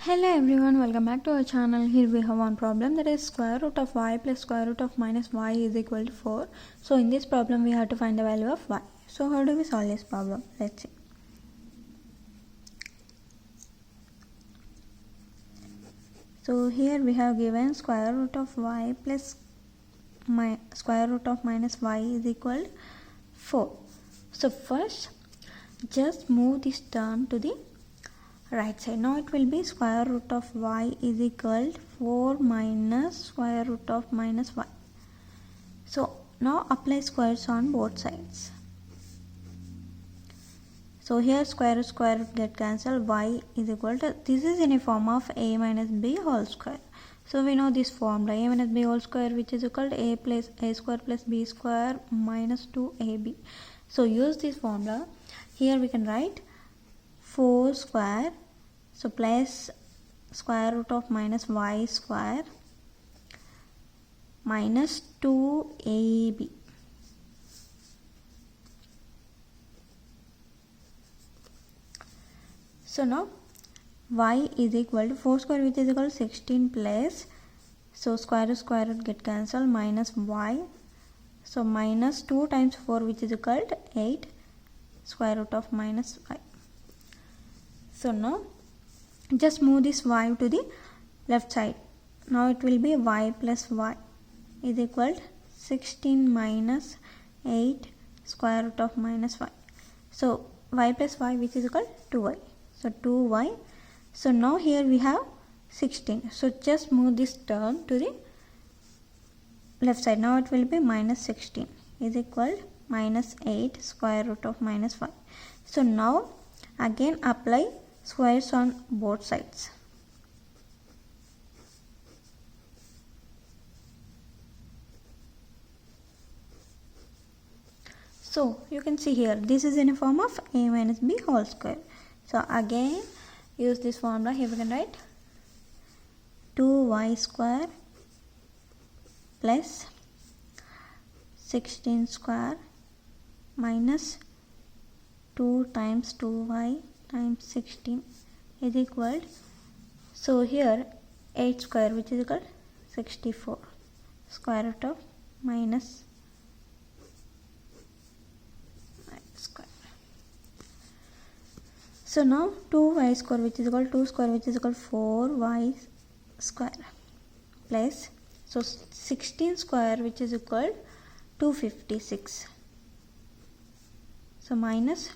Hello everyone, welcome back to our channel. Here we have one problem, that is square root of y plus square root of minus y is equal to 4. So in this problem we have to find the value of y. So how do we solve this problem? Let's see. So here we have given square root of y plus square root of minus y is equal to 4. So first just move this term to the right side. Now it will be square root of y is equal to 4 minus square root of minus y. So now apply squares on both sides. So here square root get cancelled, y is equal to, this is in a form of a minus b whole square. So we know this formula, a minus b whole square, which is equal to a square plus b square minus 2ab. So use this formula. Here we can write 4 square, so plus square root of minus y square minus 2ab. So now y is equal to 4 square, which is equal to 16 plus, so square root get cancelled, minus y, so minus 2 times 4, which is equal to 8 square root of minus y. So now just move this y to the left side. Now it will be y plus y is equal to 16 minus 8 square root of minus y. So y plus y, which is equal to 2y. So 2y. So now here we have 16. So just move this term to the left side. Now it will be minus 16 is equal to minus 8 square root of minus y. So now again apply squares on both sides. So you can see here, this is in a form of a minus b whole square. So again use this formula. Here we can write 2y square plus 16 square minus 2 times 2y times 16 is equal, so here 8 square, which is equal to 64 square root of minus square. So now 2y square, which is equal to 2 square, which is equal to 4y square plus, so 16 square, which is equal to 256, so minus,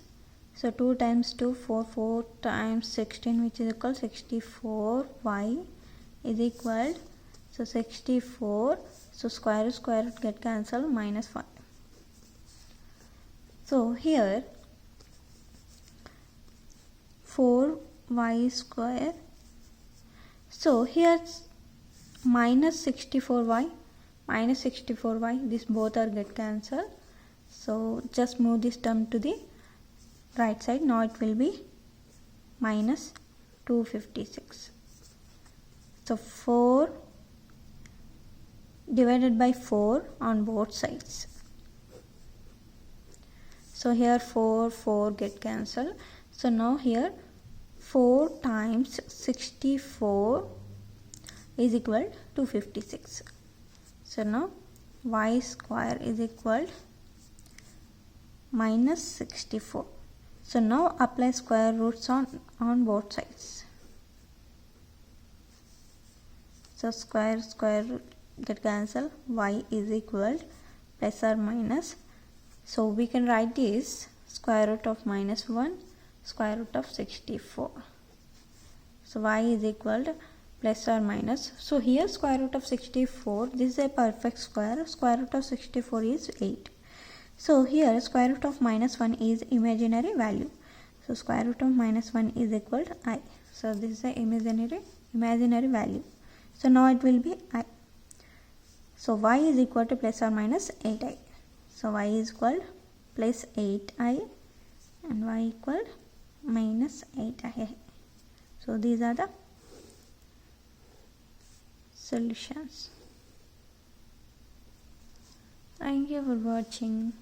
so 2 times 2, 4 times 16, which is equal to 64, y is equal, so 64, so square root get cancelled, minus 5. So here 4y square, so here minus 64y, this both are get cancelled. So just move this term to the right side. Now it will be minus 256. So 4 divided by 4 on both sides. So here 4 get cancelled. So now here 4 times 64 is equal to 256. So now y square is equal to minus 64. So now apply square roots on both sides. So square root get cancelled, y is equal to plus or minus. So we can write this square root of minus 1 square root of 64. So y is equal to plus or minus. So here square root of 64, this is a perfect square. Square root of 64 is 8. So here square root of minus 1 is imaginary value. So square root of minus 1 is equal to I. So this is a imaginary value. So now it will be I. So y is equal to plus or minus 8i. So y is equal to plus 8i and y equal to minus 8i. So these are the solutions. Thank you for watching.